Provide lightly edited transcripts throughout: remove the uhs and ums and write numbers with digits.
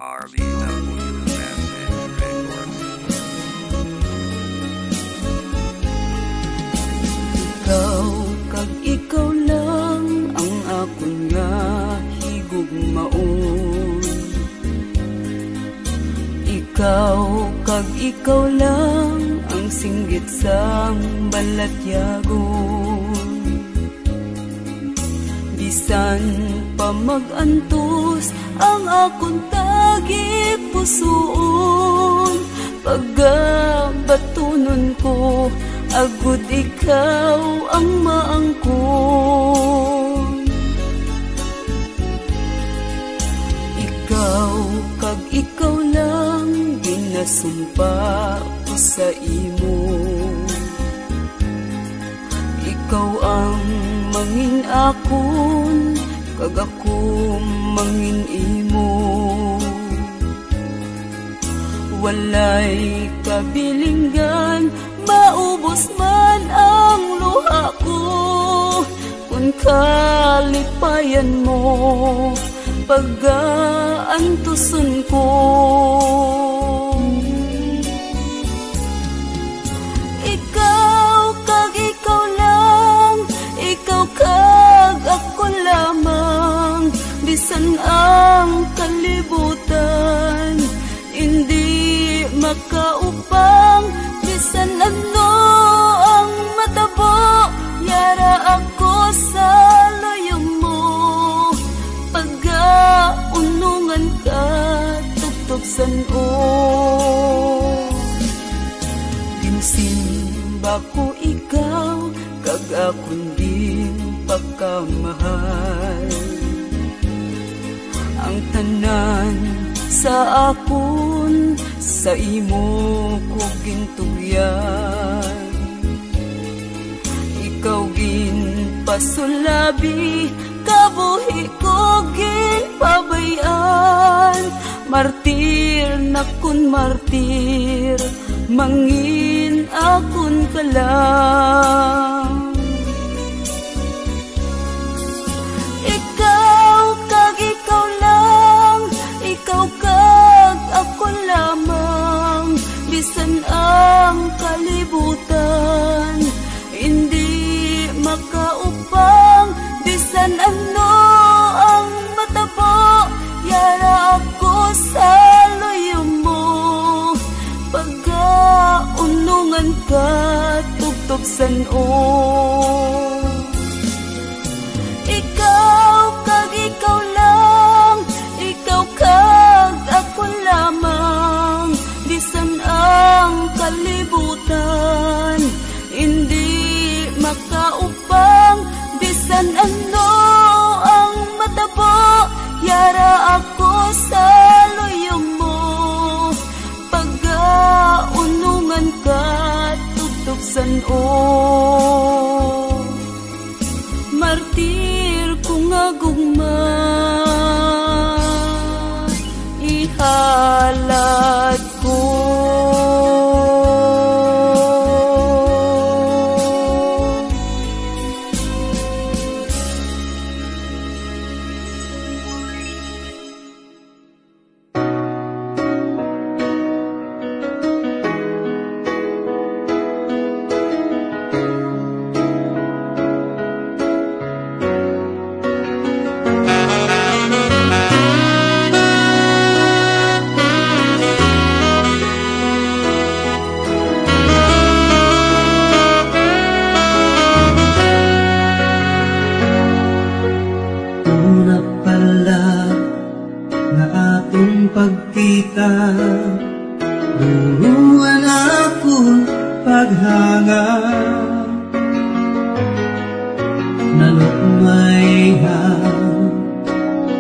Ikaw kag ikaw lang ang akon nga higugmaon. Ikaw kag ikaw lang ang singgit sang balatyagon. Bisan pa mag-antos ang akong tagi pusoon, pagabatunon ko agud ikaw ang maangkon. Ikaw kag ikaw lang ginasumpa ko sa imo. Ikaw ang mangin akon kag ako mangin imo. Walay kabilinggan, maubos man ang luha ko kung kalipayan mo pag-aantuson ko. Ikaw kag ikaw lang, ikaw kag ako lamang, bisan ang kalibutan hindi makaupang. Bisan ano ang matabo, yara ako sa loyong mo. Pag-aunungan ka, tugtog san-o. Ginsimba ko ikaw, kag akong din pagkamahal. Ang tanan sa akon, sa imo ko gintugyan. Ikaw ginpasulabi, kabuhi ko ginpabayan. Martir na kun martir, mangin akon ka lang. Ikaw kag ikaw lang, ikaw kag ako lamang, bisan ang kalibutan hindi makaupang. Bisan ano ang matabo, yara ako sa loyong mo. Pag-aunungan ka, tugtog san-o. Ikaw kag ikaw lang, ikaw kag ako lamang, bisan ang kalibutan hindi makaupang. Bisan ano ang matabo, yara ako sa loyong mo. Pag-aunungan ka, tugtog san-o. Martir ko nga gugma, ihalad ko. Duruan ako paghanga, nalukmay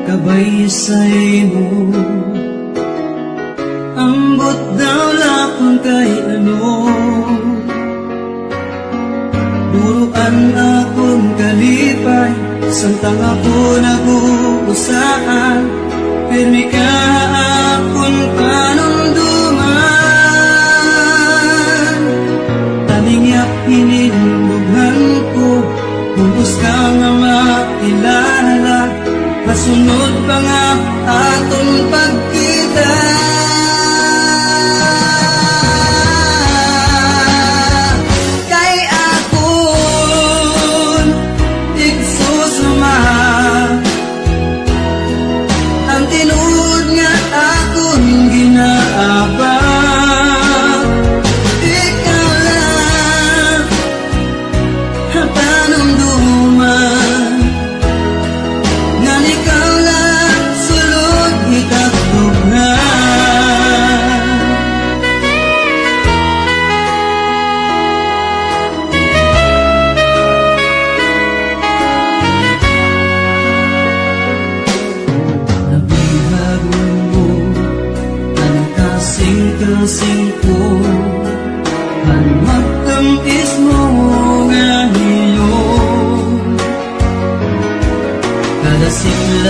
kabay sa'y mo. Ambot daw lapon kay ano, duruan akong kalipay, santang ako nag-uusaan. Pirmi ka akong panunduman, taningyak hinindughan ko, kumpus ka nga makilala. Kasunod pa nga atong pagkita,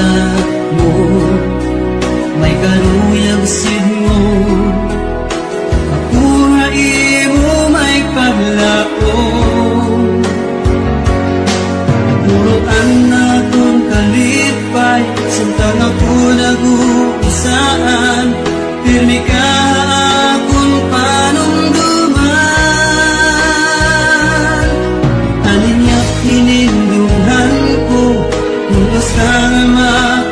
anak mo, may karuyag sidmo. Ako nga imo may paglao, puruan na kong kalipay, sintang ako nag-uusaan, pirmi ka akong panumduman. Aninyak hinindunghan ko, kung basta nga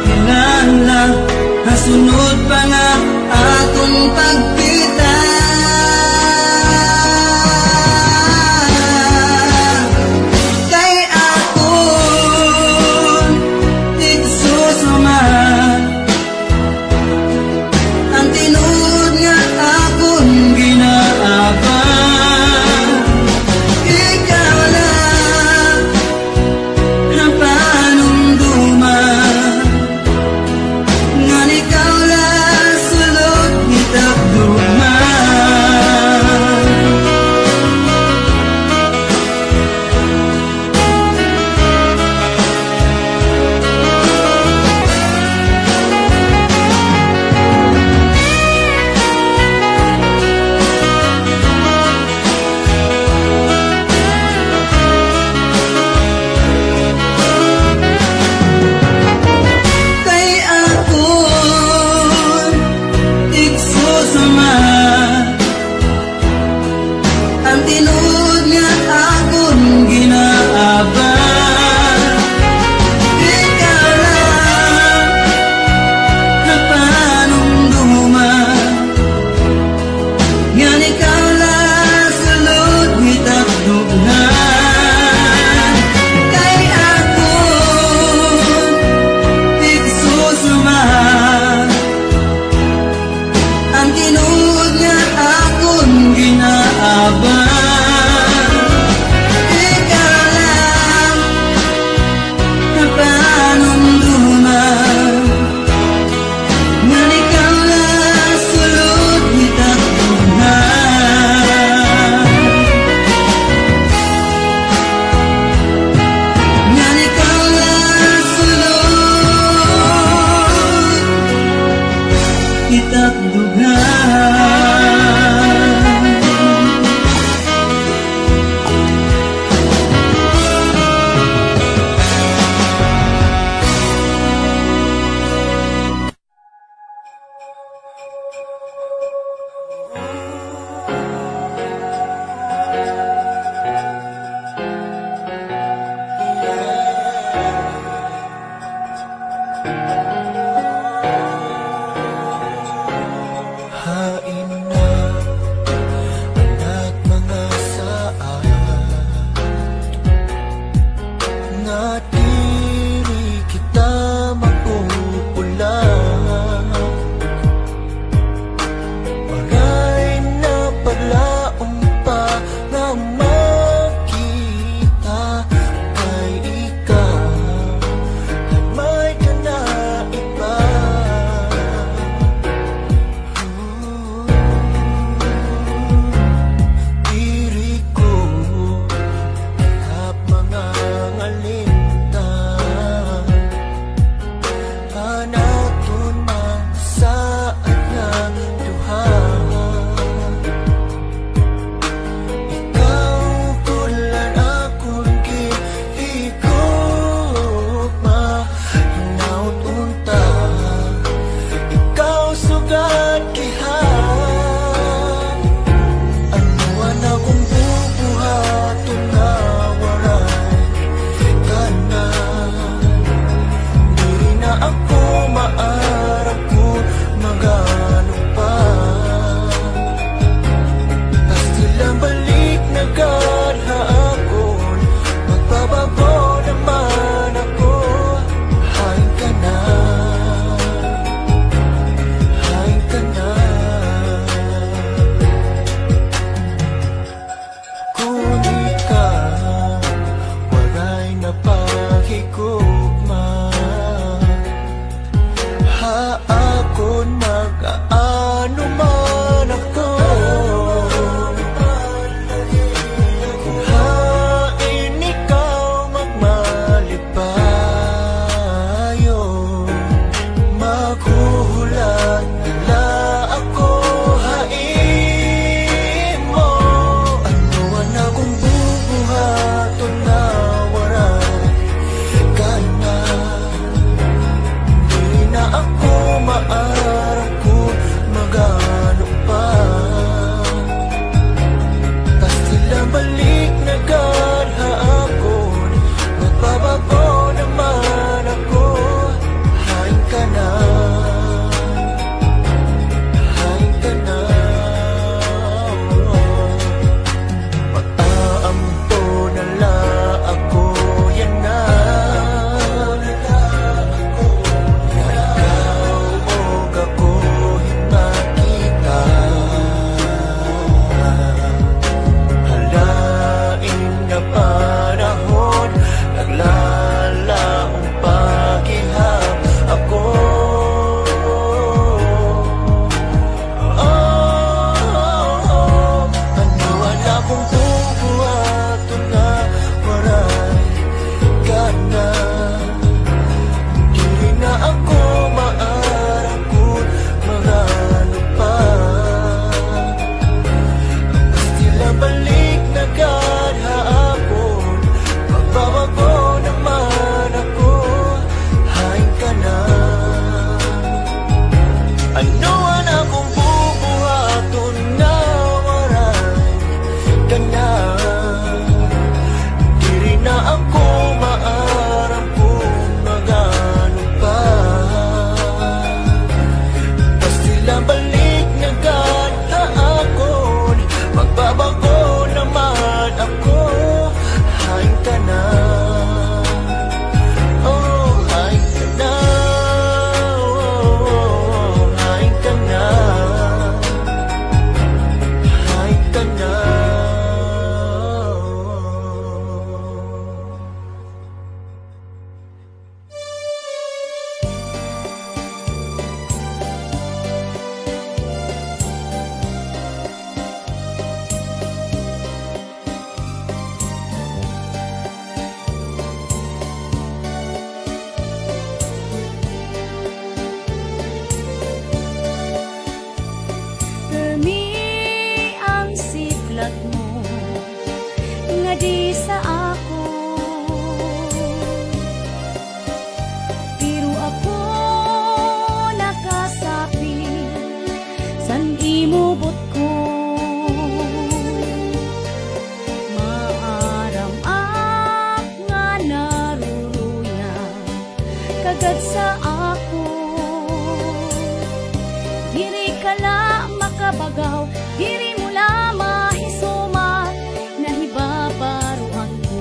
makabagaw, diri mo lamang hisumat, nahibabaruan ko.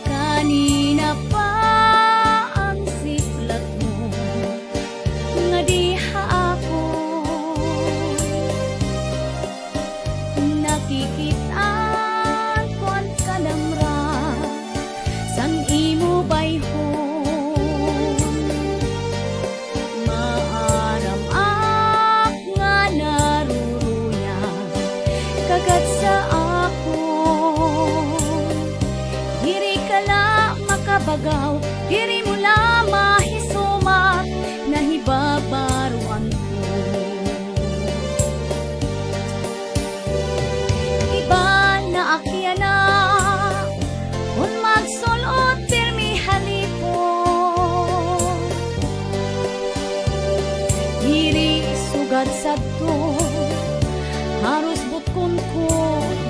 Kanina pa ang siplat mo, nga diha ako nakikitaan kon kalamra sang imo bayhon. Maaram ak nga naruruyan kagat sa ako, diri ka la makabagaw, diri mo la mahisumat, nahibabaruan ko. Iba na akyana kung magsulot pirmi halipon, diri sugad sadto haros butkon ko,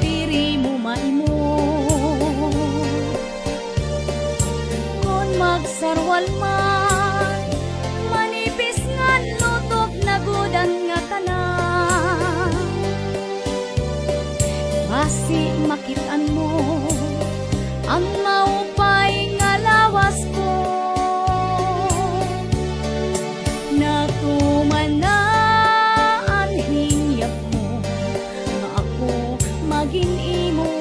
diri mo maimo. Kung magsarwal man, manipis nga lutok na gudan nga tanan, basi makitaan mo ang maupay nga lawas ko. Natuman na ang hinyap mo, nga ako maging imo.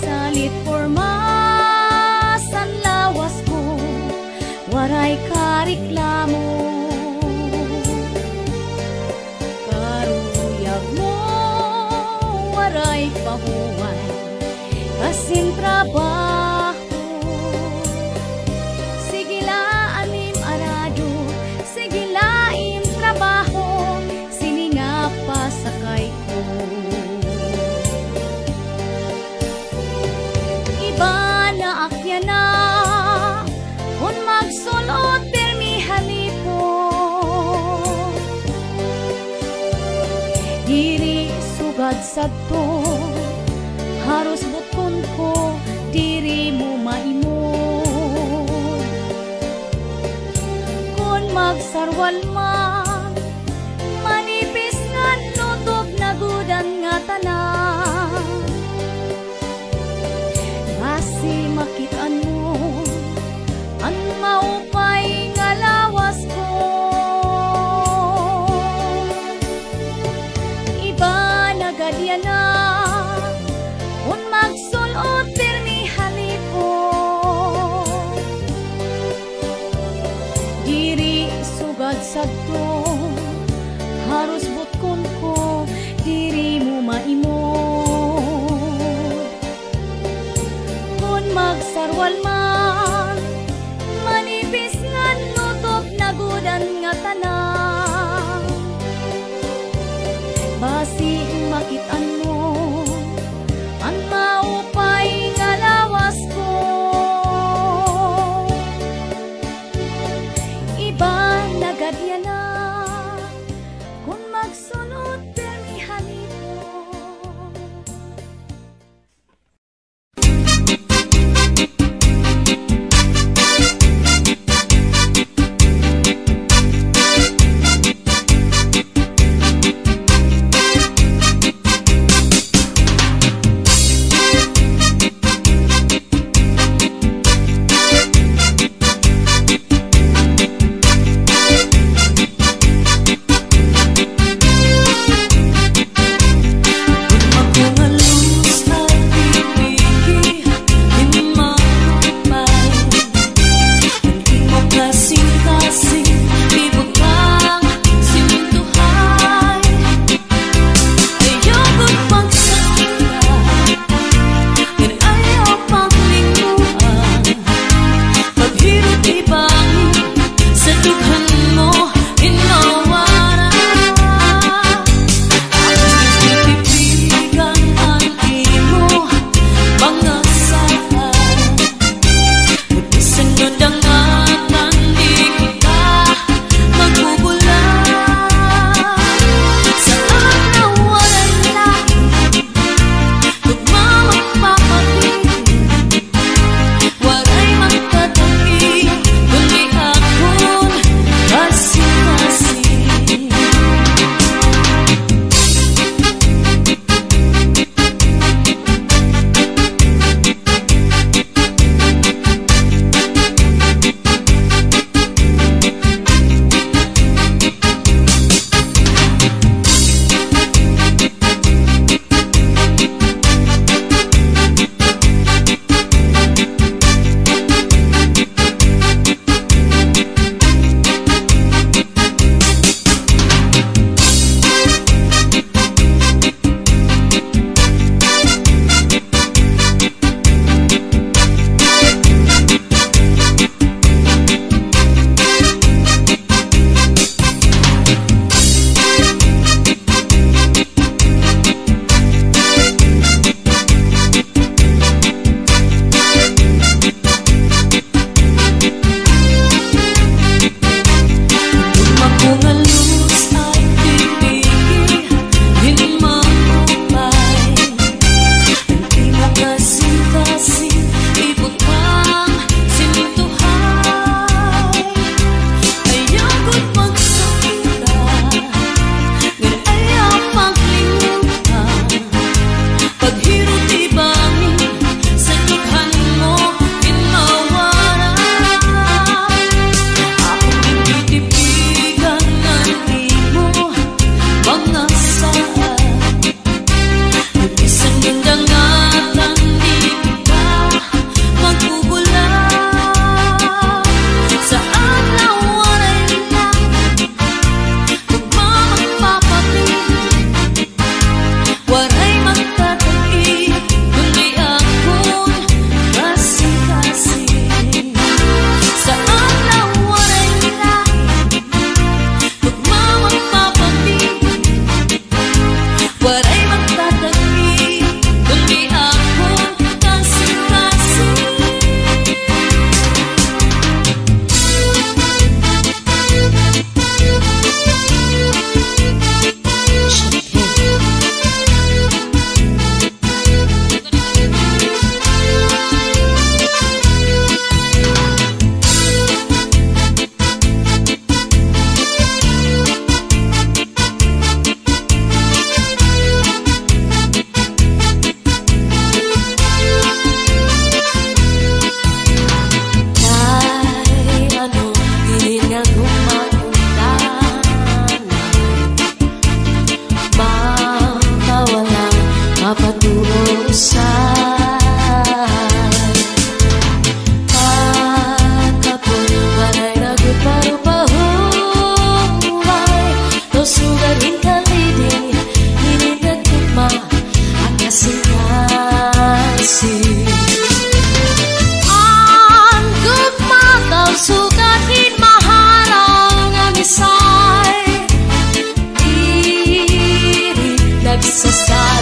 Salit forma san lawas ko, waray kareklamo. Karuyag mo, waray pahuway, kasing trabaho. Sige anim arado, sige laim trabaho, sininga pasakay ko. Iba na akyana kung magsulot pirmi halipon, diri sugad sadto haros butkon ko, diri mo maimon. Kung magsarwal man, manipis nga lutok na gudan nga tanan, basi makitaan mo ang maupay nga lawas ko. Iba na gadyan na kung magsulot pirmi halipon, diri sugad sadto haros butkon ko, diri mo maimon. Kung magsarwal man, manipis nga lutok na gudan nga tanan, basi makitaan mo ang maupay nga lawas ko. Iba na gadyan na kung magsunod pirmi halipon.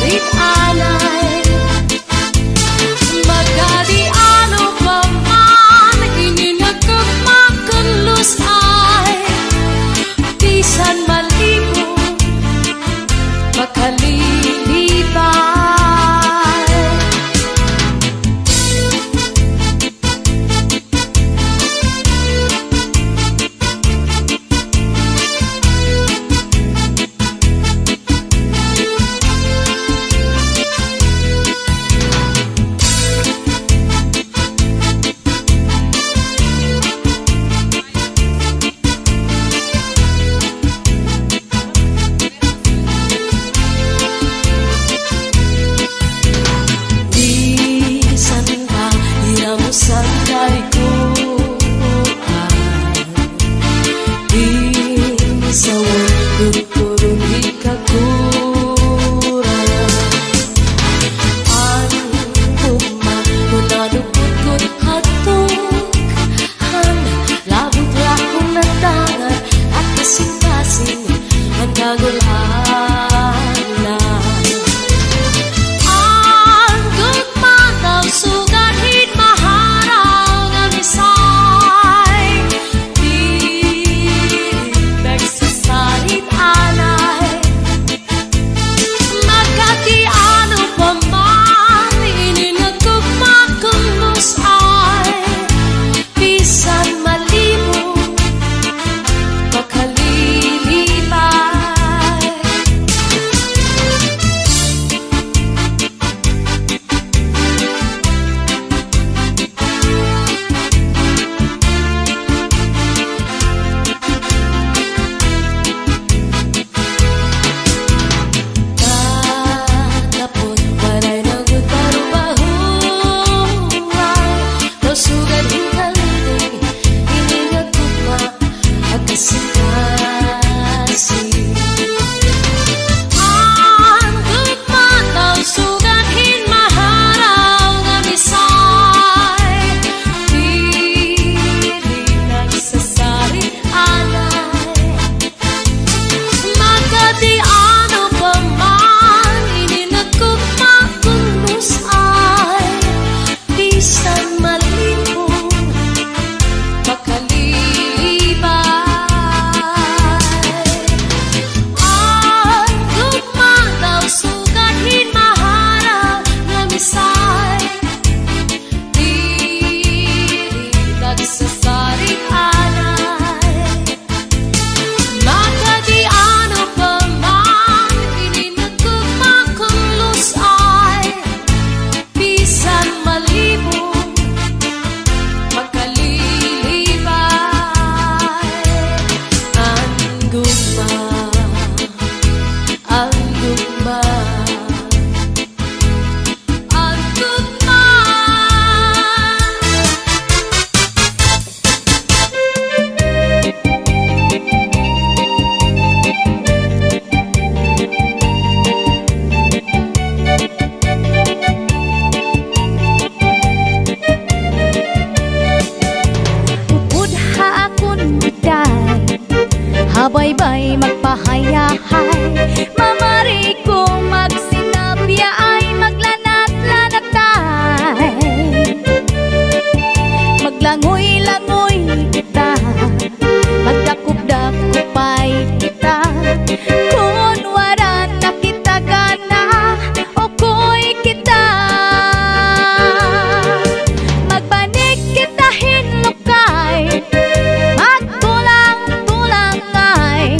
salit anay. Magadi ano pa man ininagkamakan lusay, bisan malibo makalilibay. Habaybay magpahayahay, mamari ko magsinabya ay maglanat-lanatay. Maglangoy-langoy kita, magdakop-dakopay kita. Kung waran na kita gana, okoy kita. Magbanig kita hinlukay, magtulang-tulang ay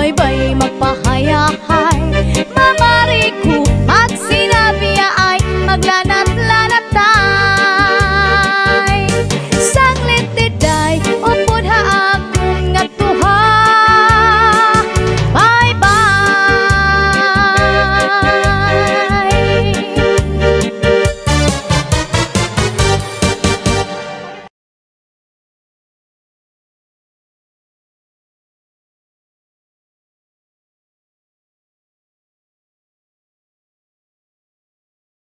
Bye-bye